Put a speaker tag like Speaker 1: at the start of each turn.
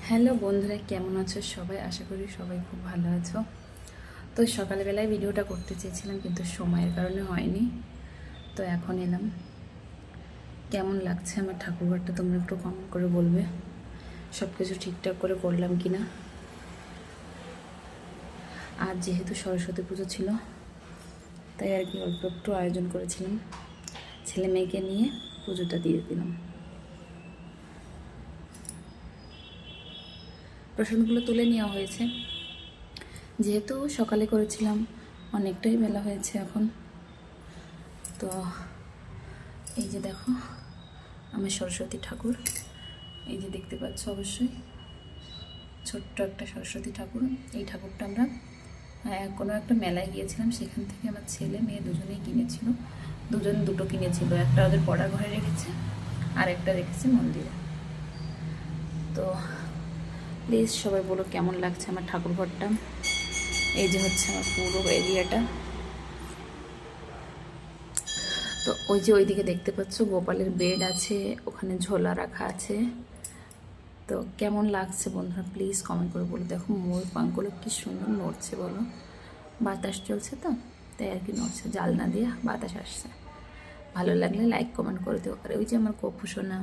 Speaker 1: Hello বন্ধুরা, কেমন আছো সবাই? আশা করি সবাই খুব ভালো আছো। তো সকালবেলায় ভিডিওটা করতে চেয়েছিলাম, কিন্তু সময়ের কারণে হয়নি। তো এখন এলাম। কেমন লাগছে আমার ঠাকুরঘরটা তোমরা একটু কমেন্ট করে বলবে। সব কিছু ঠিকঠাক করে করলাম কি না। আর যেহেতু সরস্বতী পুজো ছিল, তাই আর কি অল্প একটু আয়োজন করেছিলাম। ছেলে মেয়েকে নিয়ে পুজোটা দিয়ে দিলাম। প্রসাদগুলো তুলে নেওয়া হয়েছে, যেহেতু সকালে করেছিলাম, অনেকটাই বেলা হয়েছে এখন। তো এই যে দেখো আমার সরস্বতী ঠাকুর, এই যে দেখতে পাচ্ছ অবশ্যই ছোট্ট একটা সরস্বতী ঠাকুর। এই ঠাকুরটা আমরা কোনো একটা মেলায় গিয়েছিলাম, সেখান থেকে আমার ছেলে মেয়ে দুজনেই কিনেছিল। দুজন দুটো কিনেছিল, একটা ওদের পড়ার ঘরে রেখেছে আর একটা রেখেছে মন্দিরে। তো প্লিজ সবাই বলো কেমন লাগছে আমার ঠাকুর ঘরটা। এই যে হচ্ছে আমার পুরো এরিয়াটা। তো ওই যে ওইদিকে দেখতে পাচ্ছ গোপালের বেড আছে, ওখানে ঝোলা রাখা আছে। তো কেমন লাগছে বন্ধুরা প্লিজ কমেন্ট করে বলো। দেখো ময়ূর পাঙ্কগুলো কি সুন্দর নড়ছে বলো, বাতাস চলছে তো তাই আর কি নড়ছে, জালনা দিয়ে বাতাস আসছে। ভালো লাগলে লাইক কমেন্ট করে দিও। আর ওই যে আমার গপু সোনা,